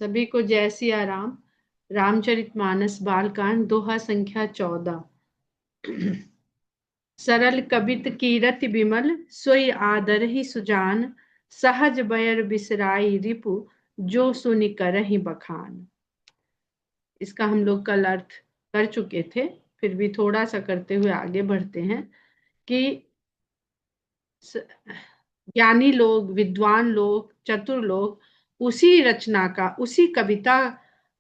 सभी को जय सिया राम। रामचरितमानस बालकांड दोहा संख्या 14। सरल कबित कीरति बिमल सोई आदर ही सुजान। सहज बयर बिसराई रिपु जो सुनि करहि बखान। इसका हम लोग कल अर्थ कर चुके थे, फिर भी थोड़ा सा करते हुए आगे बढ़ते हैं कि ज्ञानी लोग, विद्वान लोग, चतुर लोग उसी रचना का, उसी कविता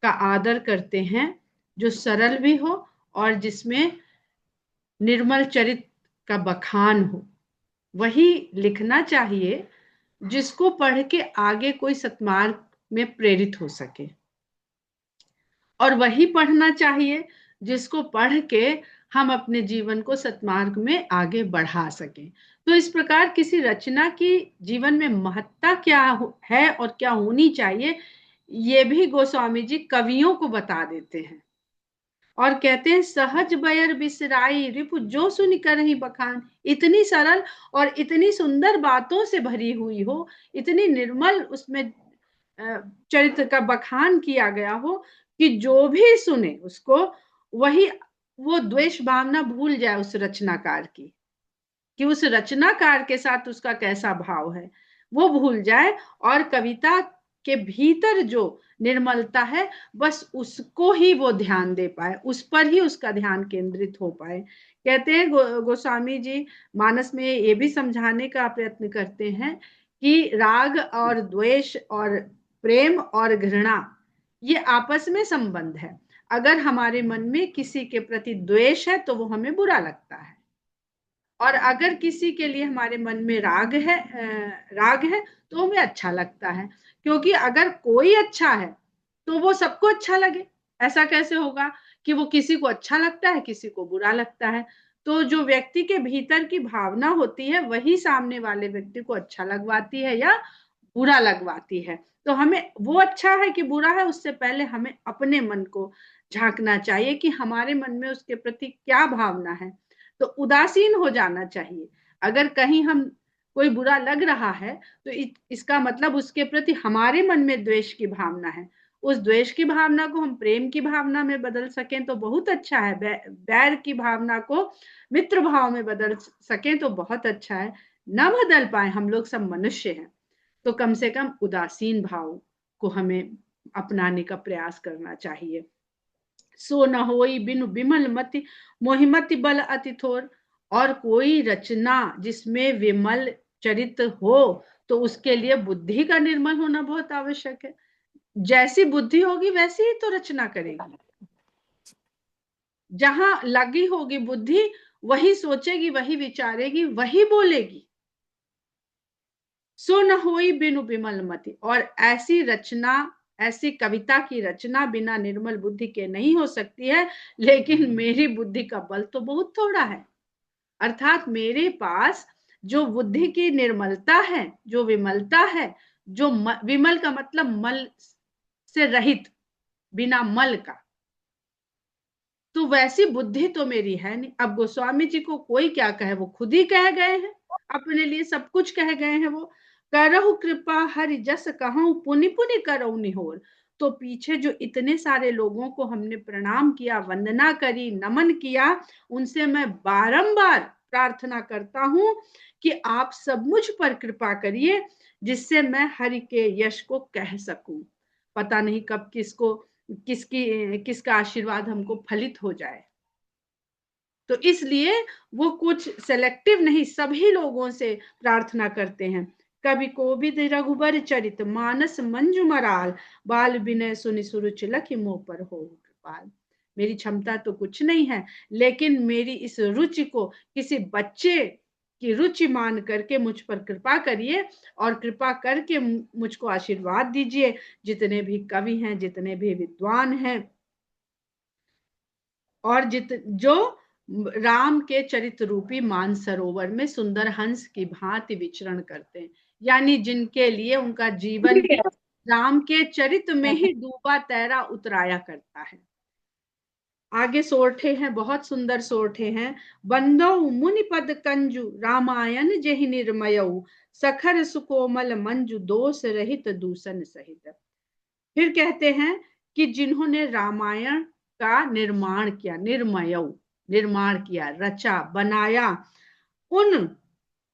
का आदर करते हैं जो सरल भी हो और जिसमें निर्मल चरित्र का बखान हो। वही लिखना चाहिए जिसको पढ़ के आगे कोई सत्मार्ग में प्रेरित हो सके, और वही पढ़ना चाहिए जिसको पढ़ के हम अपने जीवन को सत्मार्ग में आगे बढ़ा सकें। तो इस प्रकार किसी रचना की जीवन में महत्ता क्या है और क्या होनी चाहिए, ये भी गोस्वामी जी कवियों को बता देते हैं और कहते हैं सहज बयर बिसराई रिपु जो सुन कर ही बखान। इतनी सरल और इतनी सुंदर बातों से भरी हुई हो, इतनी निर्मल उसमें चरित्र का बखान किया गया हो कि जो भी सुने उसको वही वो द्वेष भावना भूल जाए उस रचनाकार की, कि उस रचनाकार के साथ उसका कैसा भाव है वो भूल जाए, और कविता के भीतर जो निर्मलता है बस उसको ही वो ध्यान दे पाए, उस पर ही उसका ध्यान केंद्रित हो पाए। कहते हैं गोस्वामी जी मानस में ये भी समझाने का प्रयत्न करते हैं कि राग और द्वेष और प्रेम और घृणा ये आपस में संबंध है। अगर हमारे मन में किसी के प्रति द्वेष है तो वो हमें बुरा लगता है, और अगर किसी के लिए हमारे मन में राग है तो हमें अच्छा लगता है। क्योंकि अगर कोई अच्छा है तो वो सबको अच्छा लगे, ऐसा कैसे होगा कि वो किसी को अच्छा लगता है किसी को बुरा लगता है। तो जो व्यक्ति के भीतर की भावना होती है वही सामने वाले व्यक्ति को अच्छा लगवाती है या बुरा लगवाती है। तो हमें वो अच्छा है कि बुरा है उससे पहले हमें अपने मन को झांकना चाहिए कि हमारे मन में उसके प्रति क्या भावना है। तो उदासीन हो जाना चाहिए। अगर कहीं हम कोई बुरा लग रहा है तो इसका मतलब उसके प्रति हमारे मन में द्वेष की भावना है। उस द्वेष की भावना को हम प्रेम की भावना में बदल सकें तो बहुत अच्छा है, बैर की भावना को मित्र भाव में बदल सकें तो बहुत अच्छा है। न बदल पाए, हम लोग सब मनुष्य हैं, तो कम से कम उदासीन भाव को हमें अपनाने का प्रयास करना चाहिए। सो न होई बिनु विमल मति मोहिमति बल अति थोर। और कोई रचना जिसमें विमल चरित्र हो तो उसके लिए बुद्धि का निर्मल होना बहुत आवश्यक है। जैसी बुद्धि होगी वैसी ही तो रचना करेगी। जहां लगी होगी बुद्धि वही सोचेगी, वही विचारेगी, वही बोलेगी। सो न होई बिनु विमल मति। और ऐसी रचना, ऐसी कविता की रचना बिना निर्मल बुद्धि के नहीं हो सकती है। लेकिन मेरी बुद्धि का बल तो बहुत थोड़ा है, अर्थात मेरे पास जो बुद्धि की निर्मलता है, जो विमलता है, जो विमल का मतलब मल से रहित, बिना मल का, तो वैसी बुद्धि तो मेरी है नहीं। अब गोस्वामी जी को कोई क्या कहे, वो खुद ही कह गए हैं, अपने लिए सब कुछ कह गए हैं। वो करहु कृपा हरि जस कहूं पुनि पुनि करहु निहोर। तो पीछे जो इतने सारे लोगों को हमने प्रणाम किया, वंदना करी, नमन किया, उनसे मैं बारंबार प्रार्थना करता हूं कि आप सब मुझ पर कृपा करिए जिससे मैं हरि के यश को कह सकूं। पता नहीं कब किसका आशीर्वाद हमको फलित हो जाए। तो इसलिए वो कुछ सेलेक्टिव नहीं, सभी लोगों से प्रार्थना करते हैं। कवि कोविद रघुबर चरित मानस मंजू मराल। बाल विनय सुनि सुरुचि लखि मोह पर हो कृपाल। मेरी क्षमता तो कुछ नहीं है, लेकिन मेरी इस रुचि को किसी बच्चे की रुचि मान करके मुझ पर कृपा करिए, और कृपा करके मुझको आशीर्वाद दीजिए। जितने भी कवि हैं, जितने भी विद्वान हैं, और जो राम के चरित्र रूपी मानसरोवर में सुंदर हंस की भांति विचरण करते हैं, यानी जिनके लिए उनका जीवन भी राम के चरित्र में ही डूबा तैरा उतराया करता है। आगे सोरठे हैं, बहुत सुंदर सोरठे हैं। बंदो मुनि पद कंजु रामायण जेहि निर्मयऊ। सखर सुकोमल मंजु दोष रहित दूषण सहित। फिर कहते हैं कि जिन्होंने रामायण का निर्माण किया, निर्माण किया, रचा, बनाया, उन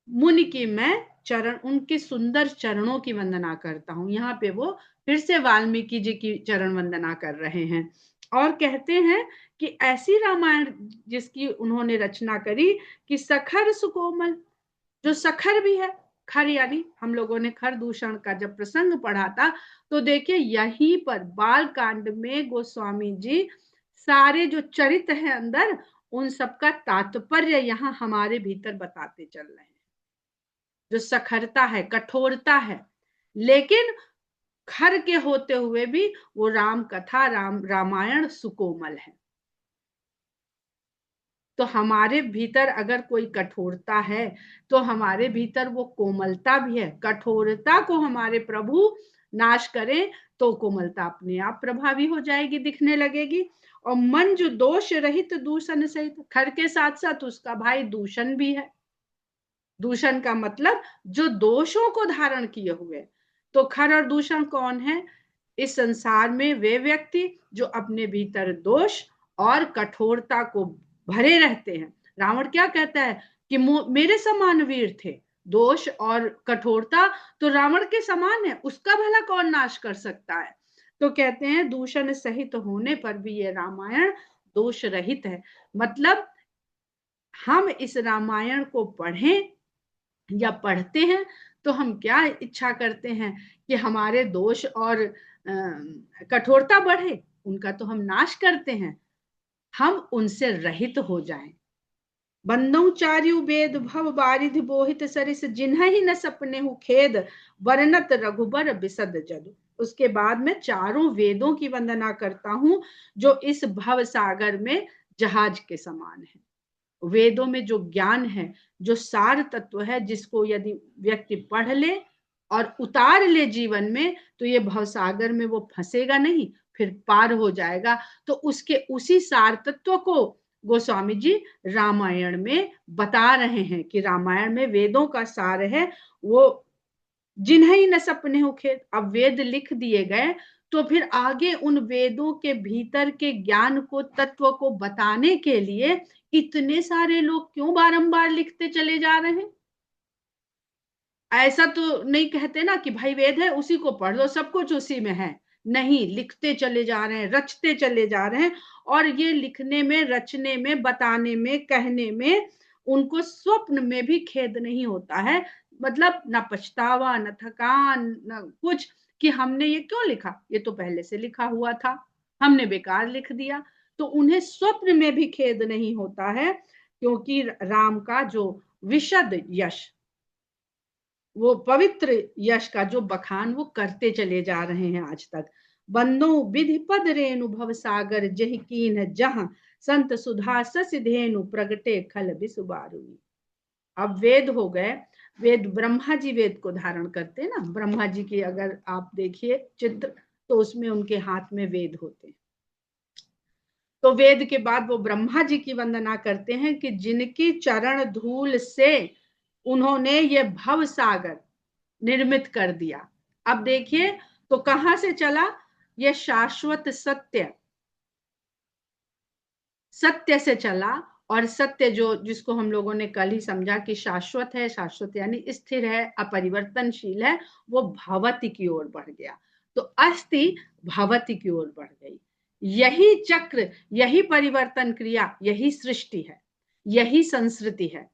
मुनि की मैं चरण, उनके सुंदर चरणों की वंदना करता हूं। यहाँ पे वो फिर से वाल्मीकि जी की चरण वंदना कर रहे हैं और कहते हैं कि ऐसी रामायण जिसकी उन्होंने रचना करी कि सखर सुकोमल, जो सखर भी है, खर यानी हम लोगों ने खर दूषण का जब प्रसंग पढ़ा था तो देखिए यहीं पर बाल कांड में गोस्वामी जी सारे जो चरित्र है अंदर उन सबका तात्पर्य यहाँ हमारे भीतर बताते चल रहे हैं। जो सखरता है, कठोरता है, लेकिन खर के होते हुए भी वो राम कथा, रामायण सुकोमल है। तो हमारे भीतर अगर कोई कठोरता है तो हमारे भीतर वो कोमलता भी है। कठोरता को हमारे प्रभु नाश करें तो कोमलता अपने आप प्रभावी हो जाएगी, दिखने लगेगी। और मन जो दोष रहित दूषण सहित, खर के साथ साथ उसका भाई दूषण भी है। दूषण का मतलब जो दोषों को धारण किए हुए। तो खर और दूषण कौन है? इस संसार में वे व्यक्ति जो अपने भीतर दोष और कठोरता को भरे रहते हैं। रावण क्या कहता है कि मेरे समान वीर थे, दोष और कठोरता तो रावण के समान है, उसका भला कौन नाश कर सकता है। तो कहते हैं दूषण सहित होने पर भी ये रामायण दोष रहित है। मतलब हम इस रामायण को पढ़ें या पढ़ते हैं तो हम क्या इच्छा करते हैं कि हमारे दोष और कठोरता बढ़े, उनका तो हम नाश करते हैं, हम उनसे रहित हो जाएं। बंदौ चार्यु वेद भव बारिधि बोहित सरिस जिन्हि न सपने हु खेद वर्णत रघुबर बिसद जद। उसके बाद में चारों वेदों की वंदना करता हूं जो इस भव सागर में जहाज के समान है। वेदों में जो ज्ञान है, जो सार तत्व है, जिसको यदि व्यक्ति पढ़ ले और उतार ले जीवन में तो ये भवसागर में वो फंसेगा नहीं, फिर पार हो जाएगा। तो उसके उसी सार तत्व को गोस्वामी जी रामायण में बता रहे हैं कि रामायण में वेदों का सार है वो। जिन्हें न सपने हो खेत, अब वेद लिख दिए गए तो फिर आगे उन वेदों के भीतर के ज्ञान को, तत्व को बताने के लिए इतने सारे लोग क्यों बारंबार लिखते चले जा रहे हैं। ऐसा तो नहीं कहते ना कि भाई वेद है उसी को पढ़ लो, सब कुछ उसी में है। नहीं, लिखते चले जा रहे हैं, रचते चले जा रहे हैं। और ये लिखने में, रचने में, बताने में, कहने में उनको स्वप्न में भी खेद नहीं होता है। मतलब ना पछतावा, न थकान, न कुछ कि हमने ये क्यों लिखा, ये तो पहले से लिखा हुआ था, हमने बेकार लिख दिया। तो उन्हें स्वप्न में भी खेद नहीं होता है, क्योंकि राम का जो विशद यश, वो पवित्र यश का जो बखान वो करते चले जा रहे हैं आज तक। बंदो विधि पद रेणु भव सागर जहि कीन जहां संत सुधा ससिधेनु प्रगटे खल बिसुबारुनी। अब वेद हो गए, वेद ब्रह्मा जी वेद को धारण करते हैं ना। ब्रह्मा जी की अगर आप देखिए चित्र तो उसमें उनके हाथ में वेद होते हैं। तो वेद के बाद वो ब्रह्मा जी की वंदना करते हैं कि जिनकी चरण धूल से उन्होंने ये भव सागर निर्मित कर दिया। अब देखिए तो कहां से चला ये शाश्वत सत्य, सत्य से चला। और सत्य जो, जिसको हम लोगों ने कल ही समझा कि शाश्वत है, शाश्वत यानी स्थिर है, अपरिवर्तनशील है, वो भवति की ओर बढ़ गया। तो अस्थि भवति की ओर बढ़ गई। यही चक्र, यही परिवर्तन क्रिया, यही सृष्टि है, यही संस्कृति है।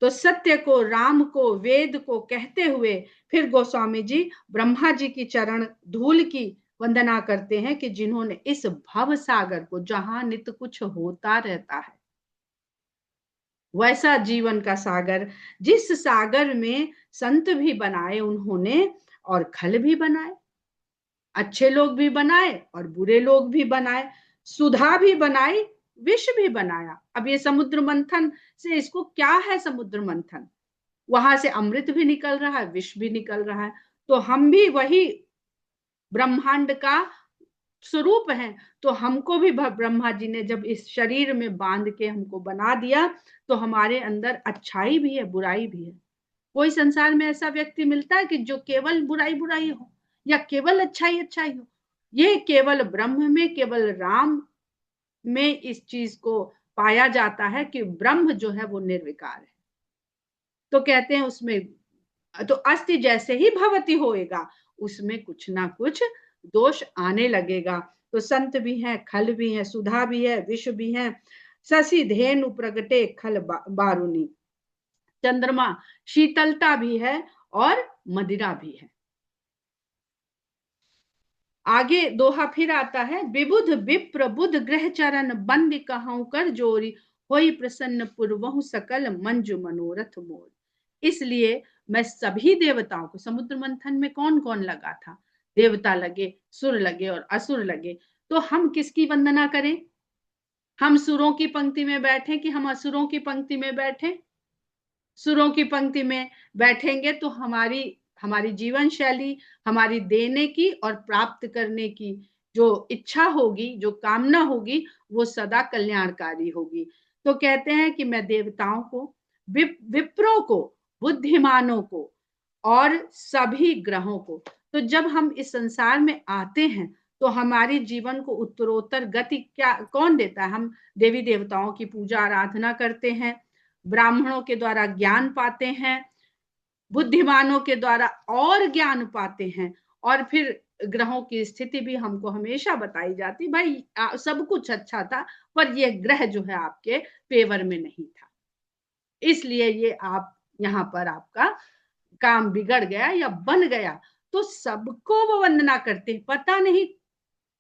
तो सत्य को, राम को, वेद को कहते हुए फिर गोस्वामी जी ब्रह्मा जी की चरण धूल की वंदना करते हैं कि जिन्होंने इस भव सागर को, जहां नित कुछ होता रहता है, वैसा जीवन का सागर, जिस सागर में संत भी बनाए उन्होंने और खल भी बनाए, अच्छे लोग भी बनाए और बुरे लोग भी बनाए, सुधा भी बनाई, विष भी बनाया। अब ये समुद्र मंथन से, इसको क्या है समुद्र मंथन, वहां से अमृत भी निकल रहा है, विष भी निकल रहा है। तो हम भी वही ब्रह्मांड का स्वरूप है। तो हमको भी ब्रह्मा जी ने जब इस शरीर में बांध के हमको बना दिया तो हमारे अंदर अच्छाई भी है, बुराई भी है। कोई संसार में ऐसा व्यक्ति मिलता है कि जो केवल बुराई बुराई हो, या केवल अच्छाई अच्छाई हो। ये केवल ब्रह्म में, केवल राम में इस चीज को पाया जाता है कि ब्रह्म जो है वो निर्विकार है। तो कहते हैं उसमें तो अस्थि जैसे ही भवती होएगा, उसमें कुछ ना कुछ दोष आने लगेगा। तो संत भी है, खल भी है, सुधा भी है, विष भी है, शशि धेनु प्रगटे खल बारुनी, चंद्रमा शीतलता भी है और मदिरा भी है। आगे दोहा फिर आता है, विबुध विप्र बुध ग्रह चरण बंद कहूं कर जोरी, होई प्रसन्न पुरवहु सकल मंजु मनोरथ मोर। इसलिए मैं सभी देवताओं को, समुद्र मंथन में कौन कौन लगा था, देवता लगे, सुर लगे और असुर लगे, तो हम किसकी वंदना करें? हम सुरों की पंक्ति में बैठे कि हम असुरों की पंक्ति में बैठे? सुरों की पंक्ति में बैठेंगे तो हमारी हमारी जीवन शैली, हमारी देने की और प्राप्त करने की जो इच्छा होगी, जो कामना होगी, वो सदा कल्याणकारी होगी। तो कहते हैं कि मैं देवताओं को, विप्रों को, बुद्धिमानों को और सभी ग्रहों को, तो जब हम इस संसार में आते हैं तो हमारी जीवन को उत्तरोत्तर गति क्या कौन देता है? हम देवी देवताओं की पूजा आराधना करते हैं, ब्राह्मणों के द्वारा ज्ञान पाते हैं, बुद्धिमानों के द्वारा और ज्ञान पाते हैं, और फिर ग्रहों की स्थिति भी हमको हमेशा बताई जाती, भाई सब कुछ अच्छा था पर ये ग्रह जो है आपके फेवर में नहीं था, इसलिए ये आप यहाँ पर आपका काम बिगड़ गया या बन गया। तो सबको वो वंदना करते, पता नहीं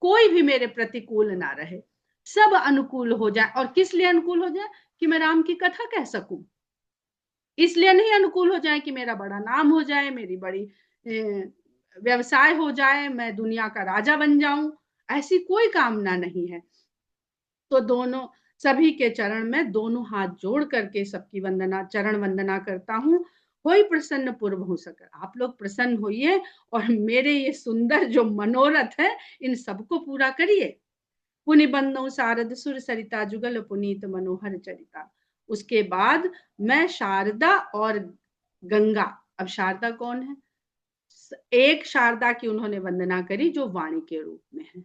कोई भी मेरे प्रतिकूल ना रहे, सब अनुकूल हो जाए। और किस लिए अनुकूल हो जाए? कि मैं राम की कथा कह सकूं। इसलिए नहीं अनुकूल हो जाए कि मेरा बड़ा नाम हो जाए, मेरी बड़ी व्यवसाय हो जाए, मैं दुनिया का राजा बन जाऊं, ऐसी कोई कामना नहीं है। तो दोनों सभी के चरण में दोनों हाथ जोड़ करके सबकी वंदना, चरण वंदना करता हूं। कोई प्रसन्न पूर्व हो सके, आप लोग प्रसन्न होइए और मेरे ये सुंदर जो मनोरथ है इन सबको पूरा करिए। पुनि बंदो शारद सुर सरिता जुगल पुनीत मनोहर चरिता। उसके बाद मैं शारदा और गंगा, अब शारदा कौन है? एक शारदा की उन्होंने वंदना करी जो वाणी के रूप में है,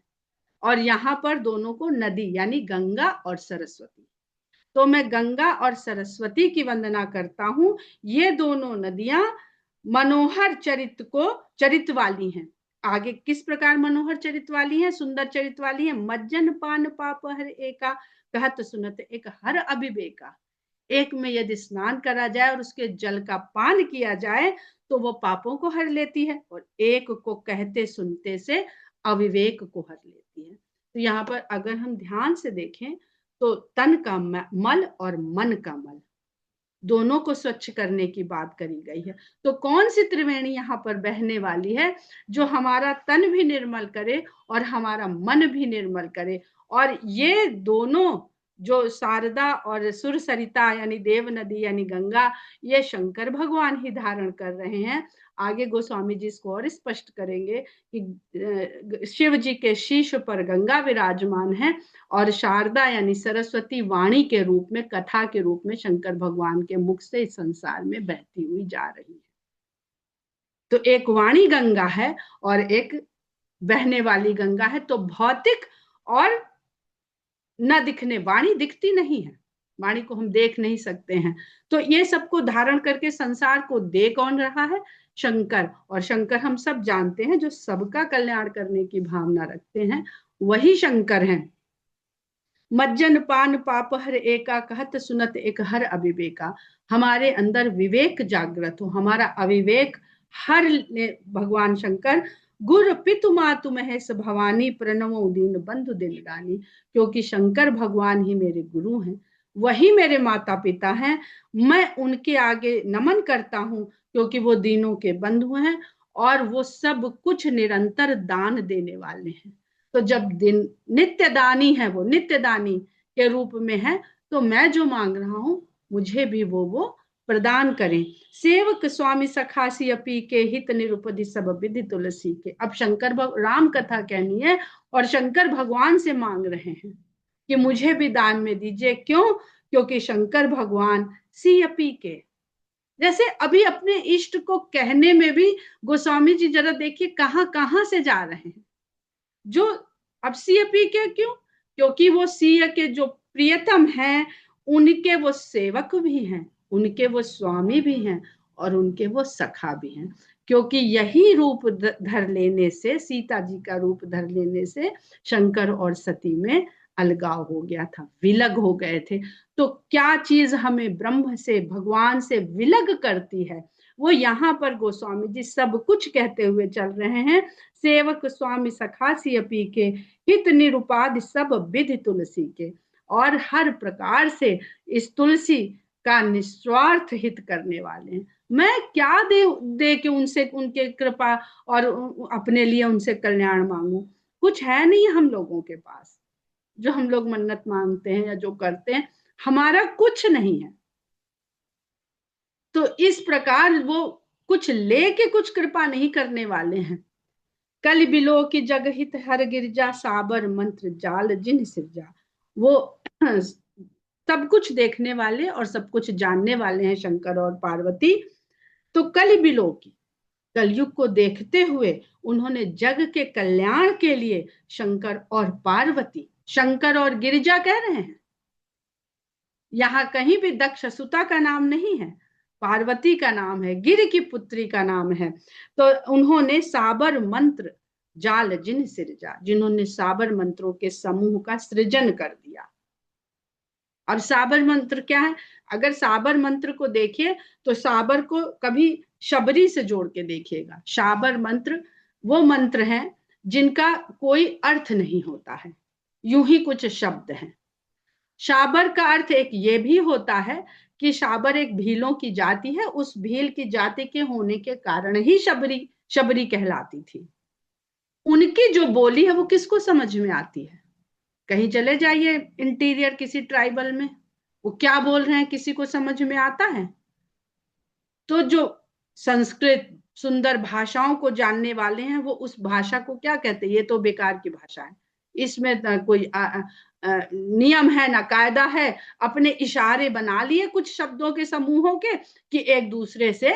और यहाँ पर दोनों को नदी यानी गंगा और सरस्वती, तो मैं गंगा और सरस्वती की वंदना करता हूं। ये दोनों नदियां मनोहर चरित वाली हैं। आगे किस प्रकार मनोहर चरित वाली है, सुंदर चरित वाली है? मज्जन पान पाप हर एका, कहत सुनत एक हर अभिवेका। एक में यदि स्नान करा जाए और उसके जल का पान किया जाए तो वो पापों को हर लेती है, और एक को कहते सुनते से अविवेक को हर लेती है। तो यहाँ पर अगर हम ध्यान से देखें तो तन का मल और मन का मल दोनों को स्वच्छ करने की बात करी गई है। तो कौन सी त्रिवेणी यहाँ पर बहने वाली है जो हमारा तन भी निर्मल करे और हमारा मन भी निर्मल करे? और ये दोनों जो शारदा और सुर सरिता यानी देव नदी यानी गंगा, ये शंकर भगवान ही धारण कर रहे हैं। आगे गोस्वामी जी इसको और स्पष्ट करेंगे कि शिव जी के शीश पर गंगा विराजमान है और शारदा यानी सरस्वती वाणी के रूप में, कथा के रूप में शंकर भगवान के मुख से इस संसार में बहती हुई जा रही है। तो एक वाणी गंगा है और एक बहने वाली गंगा है। तो भौतिक और न दिखने, वाणी दिखती नहीं है, वाणी को हम देख नहीं सकते हैं, तो ये सबको धारण करके संसार को दे कौन रहा है? शंकर। और शंकर हम सब जानते हैं जो सबका कल्याण करने की भावना रखते हैं, वही शंकर हैं। मज्जन पान पाप हर एका, कहत सुनत एक हर अविवेका। हमारे अंदर विवेक जागृत हो, हमारा अविवेक हर भगवान शंकर। गुरु पितु मातु महेश भवानी, प्रणवो दीन बंधु दिन रानी। क्योंकि शंकर भगवान ही मेरे गुरु हैं, वही मेरे माता पिता हैं, मैं उनके आगे नमन करता हूँ क्योंकि वो दीनों के बंधु हैं और वो सब कुछ निरंतर दान देने वाले हैं। तो जब दिन नित्य दानी है, वो नित्य दानी के रूप में है, तो मैं जो मांग रहा हूं मुझे भी वो प्रदान करें। सेवक स्वामी सखासी अपी के, हित निरुपधि सब विधि तुलसी के। अब शंकर राम कथा कहनी है और शंकर भगवान से मांग रहे हैं कि मुझे भी दान में दीजिए। क्यों? क्योंकि शंकर भगवान सी अपी के, जैसे अभी अपने इष्ट को कहने में भी गोस्वामी जी जरा देखिए कहां कहां से जा रहे हैं। जो अब सी पी के क्यों, क्योंकि वो सी के जो प्रियतम हैं उनके वो सेवक भी हैं, उनके वो स्वामी भी हैं और उनके वो सखा भी हैं। क्योंकि यही रूप धर लेने से, सीता जी का रूप धर लेने से शंकर और सती में अलगाव हो गया था, विलग हो गए थे। तो क्या चीज हमें ब्रह्म से, भगवान से विलग करती है, वो यहाँ पर गोस्वामी जी सब कुछ कहते हुए चल रहे हैं। सेवक स्वामी सखासी अपी के, हित निरुपाद सब विधि तुलसी के। और हर प्रकार से इस तुलसी का निस्वार्थ हित करने वाले हैं। मैं क्या दे के उनसे, उनके कृपा और अपने लिए उनसे कल्याण मांगू, कुछ है नहीं हम लोगों के पास। जो हम लोग मन्नत मांगते हैं या जो करते हैं, हमारा कुछ नहीं है। तो इस प्रकार वो कुछ लेके कुछ कृपा नहीं करने वाले हैं। कल बिलो की जगहित हर गिरजा, साबर मंत्र जाल जिन सिरजा। वो सब कुछ देखने वाले और सब कुछ जानने वाले हैं शंकर और पार्वती। तो कल बिलो की, कलयुग को देखते हुए उन्होंने जग के कल्याण के लिए शंकर और पार्वती, शंकर और गिरिजा कह रहे हैं, यहाँ कहीं भी दक्ष सुता का नाम नहीं है, पार्वती का नाम है, गिर की पुत्री का नाम है। तो उन्होंने साबर मंत्र जाल जिन सृजा, जिन्होंने साबर मंत्रों के समूह का सृजन कर दिया। अब साबर मंत्र क्या है? अगर साबर मंत्र को देखिए तो साबर को कभी शबरी से जोड़ के देखिएगा। साबर मंत्र वो मंत्र है जिनका कोई अर्थ नहीं होता है, यूं ही कुछ शब्द हैं। शाबर का अर्थ एक ये भी होता है कि शाबर एक भीलों की जाति है, उस भील की जाति के होने के कारण ही शबरी शबरी कहलाती थी। उनकी जो बोली है वो किसको समझ में आती है? कहीं चले जाइए इंटीरियर किसी ट्राइबल में, वो क्या बोल रहे हैं किसी को समझ में आता है? तो जो संस्कृत सुंदर भाषाओं को जानने वाले हैं वो उस भाषा को क्या कहते हैं? ये तो बेकार की भाषा है, इसमें कोई नियम है ना कायदा है। अपने इशारे बना लिए कुछ शब्दों के समूहों के कि एक दूसरे से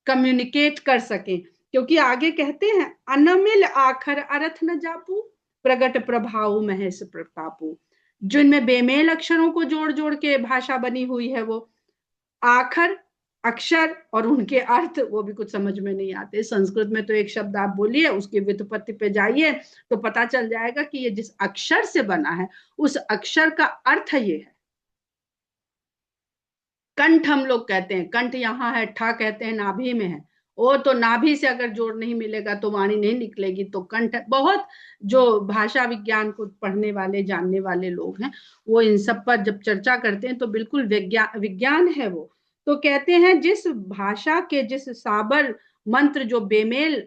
कम्युनिकेट कर सके। क्योंकि आगे कहते हैं अनमिल आखर अर्थ न जापू, प्रगट प्रभाव महेश प्रतापू। जिनमें बेमेल अक्षरों को जोड़ जोड़ के भाषा बनी हुई है, वो आखर अक्षर और उनके अर्थ वो भी कुछ समझ में नहीं आते। संस्कृत में तो एक शब्द आप बोलिए, उसकी व्युत्पत्ति पे जाइए तो पता चल जाएगा कि ये जिस अक्षर से बना है उस अक्षर का अर्थ ये है। कंठ हम लोग कहते हैं, कंठ यहाँ है, ठा कहते हैं नाभि में है। वो तो नाभि से अगर जोड़ नहीं मिलेगा तो वाणी नहीं निकलेगी, तो कंठ है। बहुत जो भाषा विज्ञान को पढ़ने वाले जानने वाले लोग हैं वो इन सब पर जब चर्चा करते हैं तो बिल्कुल विज्ञान है वो। तो कहते हैं जिस भाषा के, जिस साबर मंत्र जो बेमेल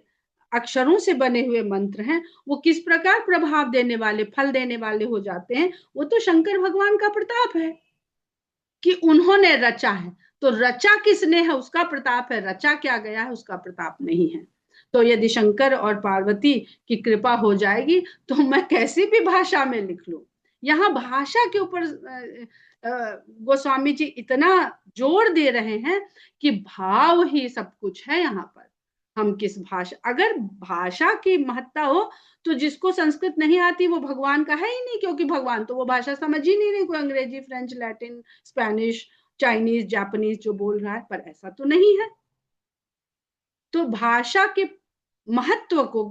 अक्षरों से बने हुए मंत्र हैं, वो किस प्रकार प्रभाव देने वाले, फल देने वाले हो जाते हैं। वो तो शंकर भगवान का प्रताप है कि उन्होंने रचा है। तो रचा किसने है उसका प्रताप है, रचा क्या गया है उसका प्रताप नहीं है। तो यदि शंकर और पार्वती की कृपा हो जाएगी तो मैं कैसी भी भाषा में लिख लूं। यहाँ भाषा के ऊपर गोस्वामी जी इतना जोर दे रहे हैं कि भाव ही सब कुछ है यहाँ पर। हम किस भाषा, अगर भाषा की महत्ता हो तो जिसको संस्कृत नहीं आती वो भगवान का है ही नहीं, क्योंकि भगवान तो वो भाषा समझ ही नहीं रहे, कोई अंग्रेजी, French, Latin, Spanish, Chinese, Japanese जो बोल रहा है, पर ऐसा तो नहीं है। तो भाषा के महत्व को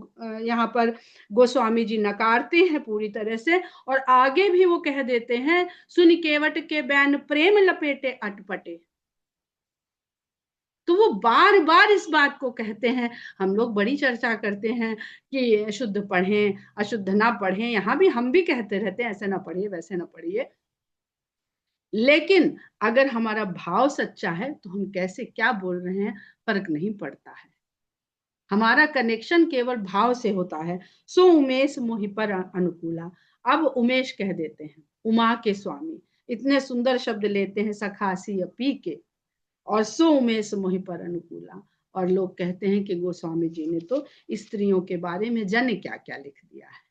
यहाँ पर गोस्वामी जी नकारते हैं पूरी तरह से। और आगे भी वो कह देते हैं सुन केवट के बैन प्रेम लपेटे अटपटे। तो वो बार बार इस बात को कहते हैं। हम लोग बड़ी चर्चा करते हैं कि शुद्ध पढ़ें अशुद्ध ना पढ़ें, यहाँ भी हम भी कहते रहते हैं ऐसे ना पढ़िए वैसे ना पढ़िए। लेकिन अगर हमारा भाव सच्चा है तो हम कैसे क्या बोल रहे हैं फर्क नहीं पड़ता है। हमारा कनेक्शन केवल भाव से होता है। सो उमेश मोहि पर अनुकूला। अब उमेश कह देते हैं, उमा के स्वामी, इतने सुंदर शब्द लेते हैं सखासी पी के, और सो उमेश मोहि पर अनुकूला। और लोग कहते हैं कि गोस्वामी जी ने तो स्त्रियों के बारे में जाने क्या क्या लिख दिया है।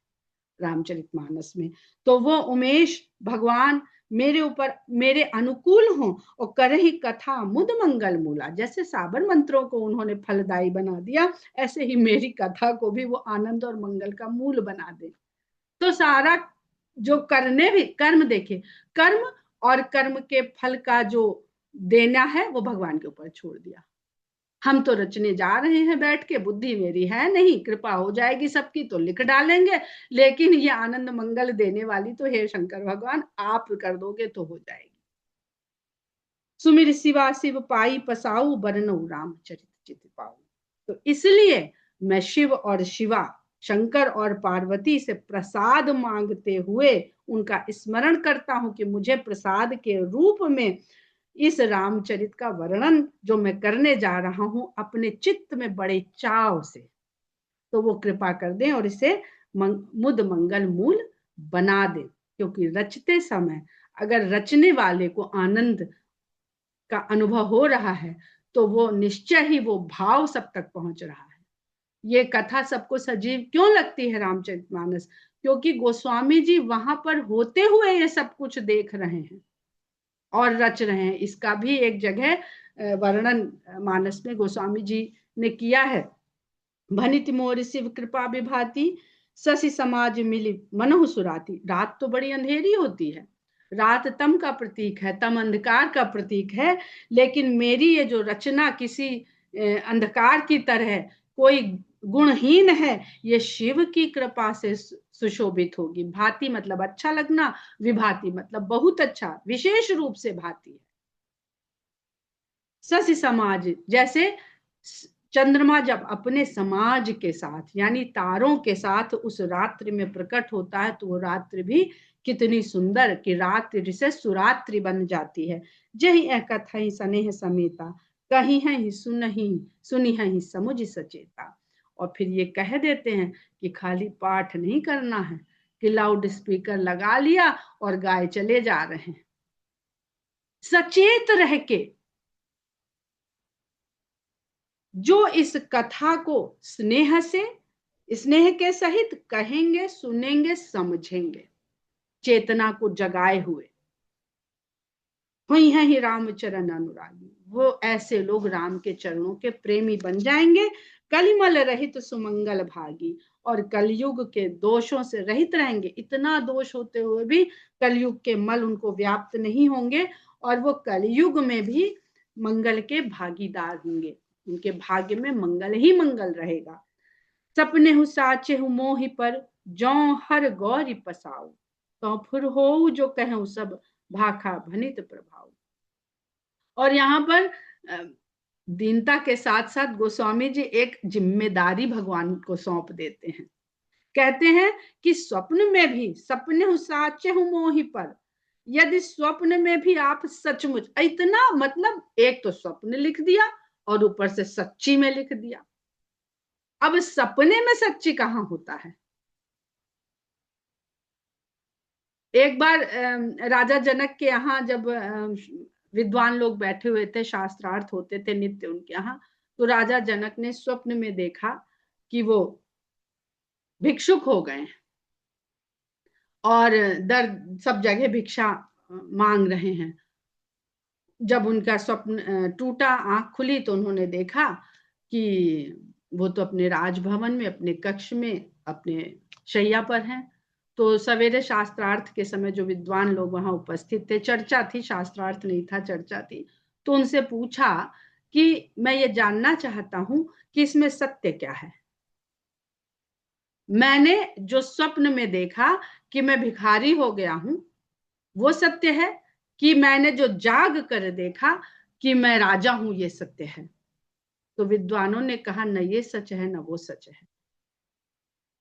रामचरितमानस में। तो वो उमेश भगवान मेरे ऊपर मेरे अनुकूल हों और करहि कथा मुद मंगल मूला, जैसे साबर मंत्रों को उन्होंने फलदायी बना दिया, ऐसे ही मेरी कथा को भी वो आनंद और मंगल का मूल बना दे। तो सारा जो करने भी कर्म, देखिए कर्म और कर्म के फल का जो देना है वो भगवान के ऊपर छोड़ दिया। हम तो रचने जा रहे हैं बैठ के, बुद्धि मेरी है नहीं, कृपा हो जाएगी सबकी तो लिख डालेंगे, लेकिन ये आनंद मंगल देने वाली तो हे शंकर भगवान आप कर दोगे तो हो जाएगी। सुमिर शिवा शिव पाई पसाऊ बरनऊ रामचरित चित पाऊ। तो इसलिए मैं शिव और शिवा, शंकर और पार्वती से प्रसाद मांगते हुए उनका स्मरण करता हूं कि मुझे प्रसाद के रूप में इस रामचरित का वर्णन जो मैं करने जा रहा हूं अपने चित्त में बड़े चाव से, तो वो कृपा कर दें और इसे मुद मंगल मूल बना दे। क्योंकि रचते समय अगर रचने वाले को आनंद का अनुभव हो रहा है तो वो निश्चय ही वो भाव सब तक पहुंच रहा है। ये कथा सबको सजीव क्यों लगती है रामचरितमानस? क्योंकि गोस्वामी जी वहां पर होते हुए ये सब कुछ देख रहे हैं और रच रहे हैं। इसका भी एक जगह वर्णन मानस में गोस्वामी जी ने किया है। भनित मोर शिव कृपा विभाती, शशि समाज मिली मनहु सुराती। रात तो बड़ी अंधेरी होती है, रात तम का प्रतीक है, तम अंधकार का प्रतीक है, लेकिन मेरी ये जो रचना किसी अंधकार की तरह कोई गुणहीन है, ये शिव की कृपा से सुशोभित होगी। भांति मतलब अच्छा लगना, विभाति मतलब बहुत अच्छा, विशेष रूप से भांति है। शशि समाज, जैसे चंद्रमा जब अपने समाज के साथ यानी तारों के साथ उस रात्रि में प्रकट होता है तो वो रात्रि भी कितनी सुंदर कि रात्रि से सुरात्रि बन जाती है। जही कथा ही स्नेह समेता, कहीं है ही सुनी है ही समुझ सचेता। और फिर ये कह देते हैं कि खाली पाठ नहीं करना है कि लाउड स्पीकर लगा लिया और गाए चले जा रहे हैं। सचेत रह के जो इस कथा को स्नेह से, स्नेह के सहित कहेंगे, सुनेंगे, समझेंगे, चेतना को जगाए हुए, हुई है ही रामचरण अनुरागी, वो ऐसे लोग राम के चरणों के प्रेमी बन जाएंगे। कलिमल रहित सुमंगल भागी, और कलयुग के दोषों से रहित रहेंगे। इतना दोष होते हुए भी कलयुग के मल उनको व्याप्त नहीं होंगे और वो कलयुग में भी मंगल के भागीदार होंगे। उनके भाग्य में मंगल ही मंगल रहेगा। सपने हु साचे हु मोहि पर, जौ हर गौरी पसाऊ, तो फिर हो जो कहूं सब भाखा भनित प्रभाव। और यहाँ पर दीनता के साथ साथ गोस्वामी जी एक जिम्मेदारी भगवान को सौंप देते हैं। कहते हैं कि स्वप्न में भी, सपने हु साचे हु मोहि पर, यदि स्वप्न में भी आप सचमुच, इतना मतलब एक तो स्वप्न लिख दिया और ऊपर से सच्ची में लिख दिया। अब सपने में सच्ची कहां होता है? एक बार राजा जनक के यहाँ जब विद्वान लोग बैठे हुए थे, शास्त्रार्थ होते थे नित्य उनके यहाँ, तो राजा जनक ने स्वप्न में देखा कि वो भिक्षुक हो गए और दर सब जगह भिक्षा मांग रहे हैं। जब उनका स्वप्न टूटा, आंख खुली तो उन्होंने देखा कि वो तो अपने राजभवन में, अपने कक्ष में, अपने शैया पर हैं। तो सवेरे शास्त्रार्थ के समय जो विद्वान लोग वहां उपस्थित थे, चर्चा थी, शास्त्रार्थ नहीं था, चर्चा थी, तो उनसे पूछा कि मैं ये जानना चाहता हूं कि इसमें सत्य क्या है। मैंने जो स्वप्न में देखा कि मैं भिखारी हो गया हूं, वो सत्य है, कि मैंने जो जाग कर देखा कि मैं राजा हूं, ये सत्य है? तो विद्वानों ने कहा न ये सच है न वो सच है।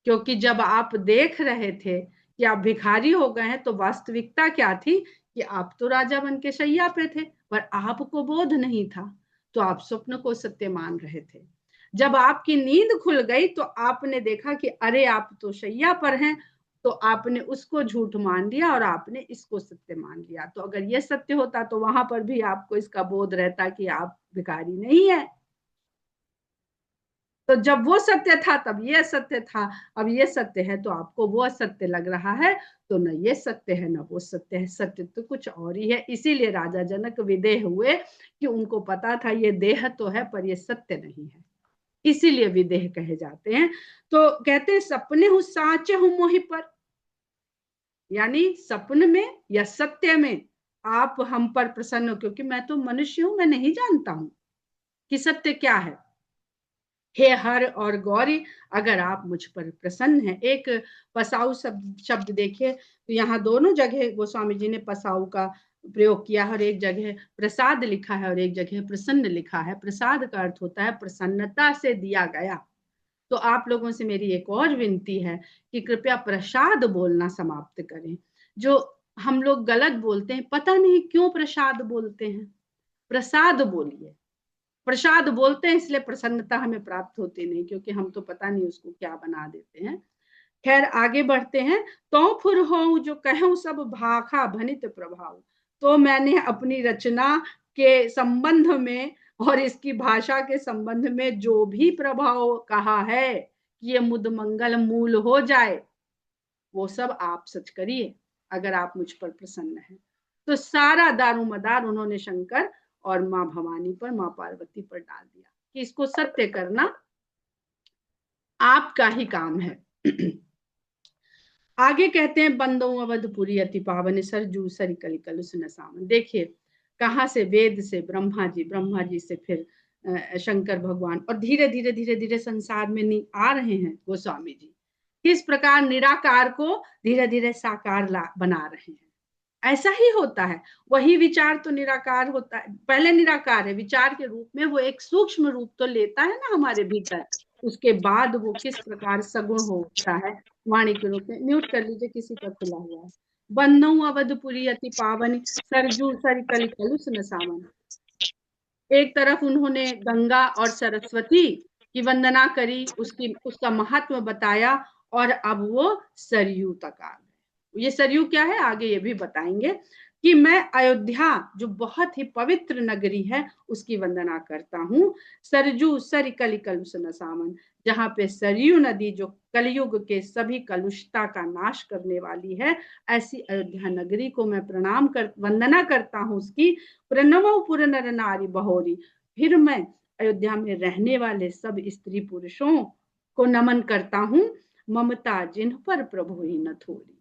क्योंकि जब आप देख रहे थे कि आप भिखारी हो गए हैं तो वास्तविकता क्या थी कि आप तो राजा बन के शैया पे थे, पर आपको बोध नहीं था, तो आप स्वप्न को सत्य मान रहे थे। जब आपकी नींद खुल गई तो आपने देखा कि अरे आप तो शैया पर हैं, तो आपने उसको झूठ मान लिया और आपने इसको सत्य मान लिया। तो अगर ये सत्य होता तो वहां पर भी आपको इसका बोध रहता कि आप भिखारी नहीं है। तो जब वो सत्य था तब ये असत्य था, अब ये सत्य है तो आपको वो असत्य लग रहा है, तो न ये सत्य है न वो सत्य है, सत्य तो कुछ और ही है। इसीलिए राजा जनक विदेह हुए कि उनको पता था ये देह तो है पर ये सत्य नहीं है, इसीलिए विदेह कहे जाते हैं। तो कहते हैं सपने हूं साचे हूं मोहि पर, यानी सपन में या सत्य में आप हम पर प्रसन्न हो, क्योंकि मैं तो मनुष्य हूं, मैं नहीं जानता हूं कि सत्य क्या है। हे हर और गौरी, अगर आप मुझ पर प्रसन्न हैं। एक पसाऊ शब्द देखिए, तो यहाँ दोनों जगह गोस्वामी जी ने पसाऊ का प्रयोग किया है, और एक जगह प्रसाद लिखा है और एक जगह प्रसन्न लिखा है। प्रसाद का अर्थ होता है प्रसन्नता से दिया गया। तो आप लोगों से मेरी एक और विनती है कि कृपया प्रसाद बोलना समाप्त करें। जो हम लोग गलत बोलते हैं, पता नहीं क्यों प्रसाद बोलते हैं, प्रसाद बोलिए। प्रसाद बोलते हैं इसलिए प्रसन्नता हमें प्राप्त होती नहीं, क्योंकि हम तो पता नहीं उसको क्या बना देते हैं। खैर आगे बढ़ते हैं। तो फुर हो जो कहूं सब भाखा भनित प्रभाव, तो मैंने अपनी रचना के संबंध में और इसकी भाषा के संबंध में जो भी प्रभाव कहा है कि ये मुद मंगल मूल हो जाए, वो सब आप सच करिए अगर आप मुझ पर प्रसन्न हैं। तो सारा दारोमदार उन्होंने शंकर और माँ भवानी पर, माँ पार्वती पर डाल दिया कि इसको सत्य करना आपका ही काम है। आगे कहते हैं बंदो अवधपुरी अति पावन सरजू सरि कल कलुष न सावन। देखिए कहाँ से, वेद से ब्रह्मा जी से फिर शंकर भगवान, और धीरे धीरे धीरे धीरे संसार में आ रहे हैं गोस्वामी जी, किस प्रकार निराकार को धीरे धीरे साकार बना रहे हैं। ऐसा ही होता है, वही विचार तो निराकार होता है, पहले निराकार है, विचार के रूप में वो एक सूक्ष्म रूप तो लेता है ना हमारे भीतर, उसके बाद वो किस प्रकार सगुण होता है वाणी के रूप में। म्यूट कर लीजिए, किसी का खुला हुआ है। बन्नऊ अवधपुरी अति पावन सरजू सर कल कलुष न सावन। एक तरफ उन्होंने गंगा और सरस्वती की वंदना करी, उसका महत्व बताया, और अब वो सरयू तक आ गए। ये सरयू क्या है आगे ये भी बताएंगे कि मैं अयोध्या जो बहुत ही पवित्र नगरी है उसकी वंदना करता हूँ। सरजू सर कलि कलुष न सावन, जहाँ पे सरयू नदी जो कलयुग के सभी कलुषता का नाश करने वाली है, ऐसी अयोध्या नगरी को मैं वंदना करता हूँ उसकी। प्रणवो पुर नर नारी बहोरी, फिर मैं अयोध्या में रहने वाले सब स्त्री पुरुषों को नमन करता हूँ। ममता जिन पर प्रभु ही न थोड़ी,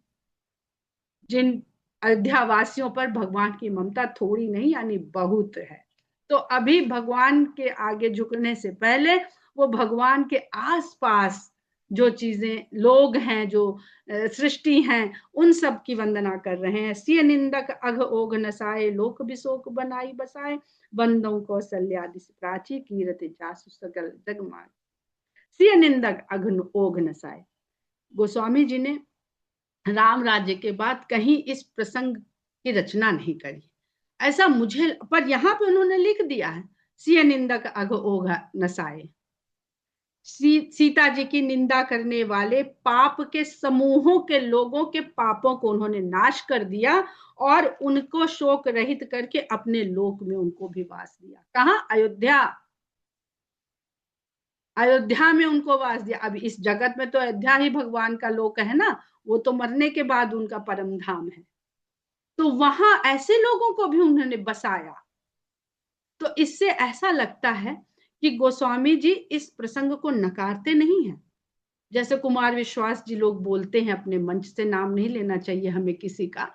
जिन अयोध्या वासियों पर भगवान की ममता थोड़ी नहीं यानी बहुत है। तो अभी भगवान के आगे झुकने से पहले वो भगवान के आसपास जो चीजें लोग हैं, जो सृष्टि हैं, उन सब की वंदना कर रहे हैं। सिय निंदक अघ ओघ नसाए, लोक विशोक बनाई बसाए, बंदों कौशल्यादि प्राची कीरत जासु सगल जगमाए। सिय निंदक अघ ओघ नसाए, गोस्वामी जी ने राम राज्य के बाद कहीं इस प्रसंग की रचना नहीं करी, ऐसा मुझे, पर यहाँ पे उन्होंने लिख दिया है सिय निंदक अघ ओघ नसाए। सीता जी की निंदा करने वाले पाप के समूहों के लोगों के पापों को उन्होंने नाश कर दिया और उनको शोक रहित करके अपने लोक में उनको भी वास दिया। कहाँ? अयोध्या। अयोध्या में उनको वास दिया। अब इस जगत में तो अयोध्या ही भगवान का लोक है ना, वो तो मरने के बाद उनका परम धाम है, तो वहां ऐसे लोगों को भी उन्होंने बसाया। तो इससे ऐसा लगता है कि गोस्वामी जी इस प्रसंग को नकारते नहीं है, जैसे कुमार विश्वास जी लोग बोलते हैं, अपने मंच से नाम नहीं लेना चाहिए हमें किसी का,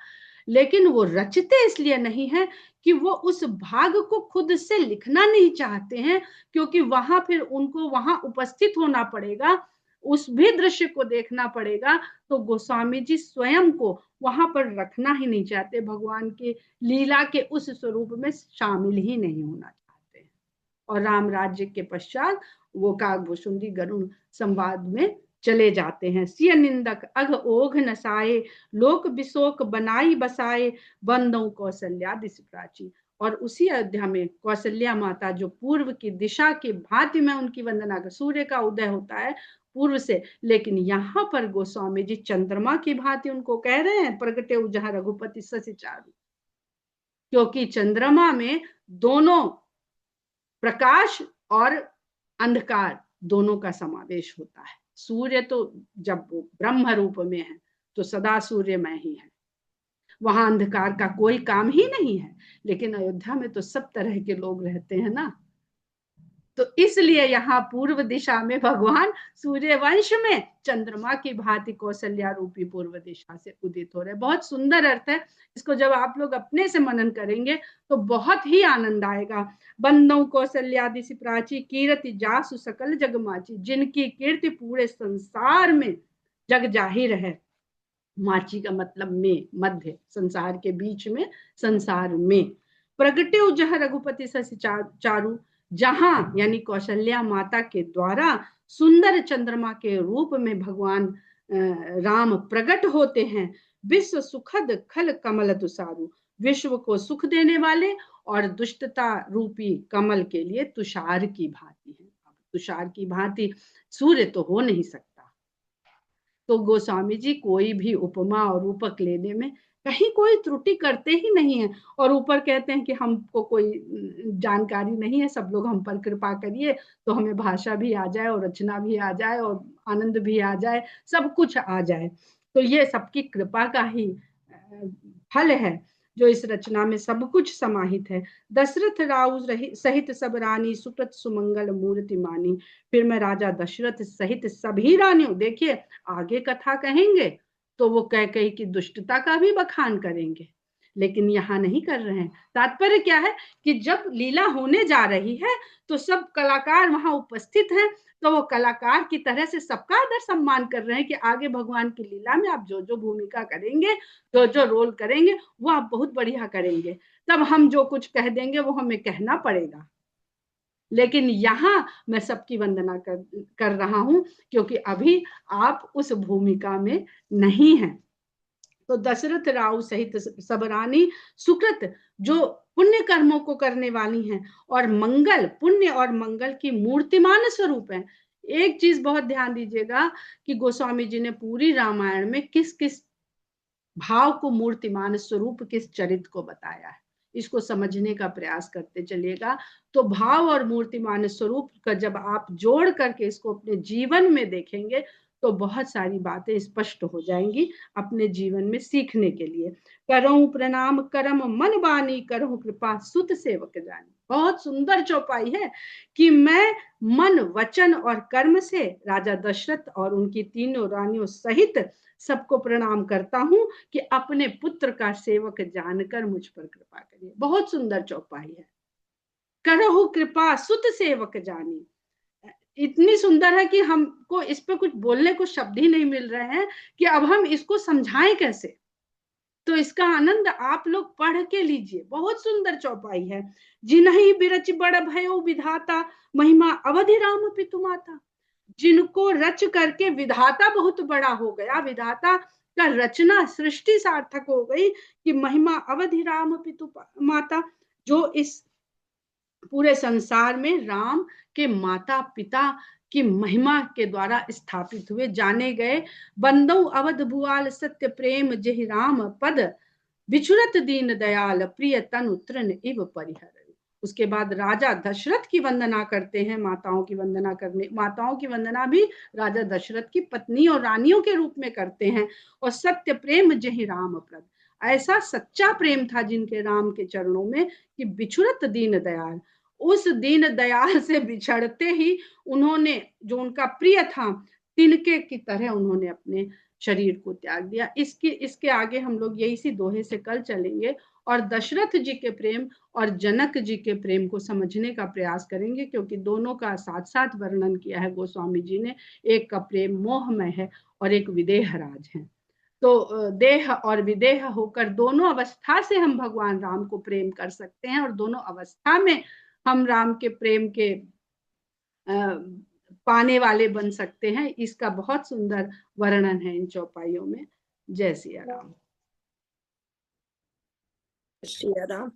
लेकिन वो रचते इसलिए नहीं है कि वो उस भाग को खुद से लिखना नहीं चाहते हैं, क्योंकि वहां फिर उनको वहां उपस्थित होना पड़ेगा, उस भी दृश्य को देखना पड़ेगा। तो गोस्वामी जी स्वयं को वहां पर रखना ही नहीं चाहते, भगवान के लीला के उस स्वरूप में शामिल ही नहीं होना चाहते। और राम राज्य के पश्चात वो काकभूषुंडी गरुण संवाद में चले जाते हैं। सिय निंदक अघ ओघ नसाए, लोक विशोक बनाई बसाए, बंदों कौशल्या दिस प्राची। और उसी अयोध्या में कौशल्या माता जो पूर्व की दिशा की भांति में उनकी वंदना कर, सूर्य का उदय होता है पूर्व से, लेकिन यहाँ पर गोस्वामी जी चंद्रमा की भांति उनको कह रहे हैं, प्रगटे जहां रघुपति शशि चारु, क्योंकि चंद्रमा में दोनों प्रकाश और अंधकार दोनों का समावेश होता है। सूर्य तो जब वो ब्रह्म रूप में है तो सदा सूर्यमय ही है, वहां अंधकार का कोई काम ही नहीं है। लेकिन अयोध्या में तो सब तरह के लोग रहते हैं ना, तो इसलिए यहाँ पूर्व दिशा में भगवान सूर्य वंश में चंद्रमा की भांति कौशल्या रूपी पूर्व दिशा से उदित हो रहे। बहुत सुंदर अर्थ है, इसको जब आप लोग अपने से मनन करेंगे तो बहुत ही आनंद आएगा। बंदौ कौशल्यादि प्राची कीर्ति जासु सकल जगमाची, जिनकी कीर्ति पूरे संसार में जग जाहिर है। माची का मतलब में, मध्य, संसार के बीच में, संसार में। प्रगटे जह रघुपति सस चारु, जहां यानी कौशल्या माता के द्वारा सुंदर चंद्रमा के रूप में भगवान राम प्रकट होते हैं। विश्व सुखद खल कमल तुषारु, विश्व को सुख देने वाले और दुष्टता रूपी कमल के लिए तुषार की भांति है। तुषार की भांति सूर्य तो हो नहीं सकता। तो गोस्वामी जी कोई भी उपमा और रूपक लेने में कहीं कोई त्रुटि करते ही नहीं है। और ऊपर कहते हैं कि हमको कोई जानकारी नहीं है, सब लोग हम पर कृपा करिए तो हमें भाषा भी आ जाए और रचना भी आ जाए और आनंद भी आ जाए, सब कुछ आ जाए। तो ये सबकी कृपा का ही फल है जो इस रचना में सब कुछ समाहित है। दशरथ राउ सहित सब रानी सुकृत सुमंगल मूर्ति मानी, फिर मैं राजा दशरथ सहित सभी रानियों, देखिए आगे कथा कहेंगे तो वो कैकेयी की दुष्टता का भी बखान करेंगे, लेकिन यहाँ नहीं कर रहे हैं। तात्पर्य क्या है कि जब लीला होने जा रही है तो सब कलाकार वहां उपस्थित हैं, तो वो कलाकार की तरह से सबका आदर सम्मान कर रहे हैं कि आगे भगवान की लीला में आप जो जो भूमिका करेंगे, जो जो रोल करेंगे वो आप बहुत बढ़िया करेंगे, तब हम जो कुछ कह देंगे वो हमें कहना पड़ेगा। लेकिन यहाँ मैं सबकी वंदना कर रहा हूं क्योंकि अभी आप उस भूमिका में नहीं हैं। तो दशरथ राव सहित सब रानी सुकृत, जो पुण्य कर्मों को करने वाली हैं, और मंगल, पुण्य और मंगल की मूर्तिमान स्वरूप है। एक चीज बहुत ध्यान दीजिएगा कि गोस्वामी जी ने पूरी रामायण में किस किस भाव को मूर्तिमान स्वरूप, किस चरित्र को बताया है, इसको समझने का प्रयास करते चलिएगा। तो भाव और मूर्तिमान स्वरूप का जब आप जोड़ करके इसको अपने जीवन में देखेंगे तो बहुत सारी बातें स्पष्ट हो जाएंगी अपने जीवन में सीखने के लिए। करहु प्रणाम करम मन बानी, करहु कृपा सुत सेवक जानी। बहुत सुंदर चौपाई है कि मैं मन वचन और कर्म से राजा दशरथ और उनकी तीनों रानियों सहित सबको प्रणाम करता हूं कि अपने पुत्र का सेवक जानकर मुझ पर कृपा करिए। बहुत सुंदर चौपाई है, करहु कृपा सुत सेवक जानी। इतनी सुंदर है कि हमको इस पे कुछ बोलने को शब्द ही नहीं मिल रहे हैं कि अब हम इसको समझाएं कैसे। तो इसका आनंद आप लोग पढ़ के लीजिए, बहुत सुंदर चौपाई है। जिन्हीं बिरच बड़ भयो विधाता, महिमा अवधि राम पितु माता। जिनको रच करके विधाता बहुत बड़ा हो गया, विधाता का रचना सृष्टि सार्थक हो गई कि महिमा अवधि राम पितु माता, जो इस पूरे संसार में राम के माता पिता की महिमा के द्वारा स्थापित हुए, जाने गए। बंदौ अवध भुआल सत्य प्रेम जेहि राम पद, विचुरत दीन दयाल प्रिय तनु तृण इव परिहर। उसके बाद राजा दशरथ की वंदना करते हैं, माताओं की वंदना करने, माताओं की वंदना भी राजा दशरथ की पत्नी और रानियों के रूप में करते हैं। और सत्य प्रेम जेहि राम पद, ऐसा सच्चा प्रेम था जिनके राम के चरणों में कि बिछुरत दीन दयाल, उस दीन दयाल से बिछड़ते ही उन्होंने, जो उनका प्रिय था, तिनके की तरह उन्होंने अपने शरीर को त्याग दिया। इसके आगे हम लोग यही सी दोहे से कल चलेंगे और दशरथ जी के प्रेम और जनक जी के प्रेम को समझने का प्रयास करेंगे, क्योंकि दोनों का साथ साथ वर्णन किया है गोस्वामी जी ने। एक का प्रेम मोहमय है और एक विदेह राज है। तो देह और विदेह होकर दोनों अवस्था से हम भगवान राम को प्रेम कर सकते हैं और दोनों अवस्था में हम राम के प्रेम के पाने वाले बन सकते हैं। इसका बहुत सुंदर वर्णन है इन चौपाइयों में। जय सिया राम। श्री राम।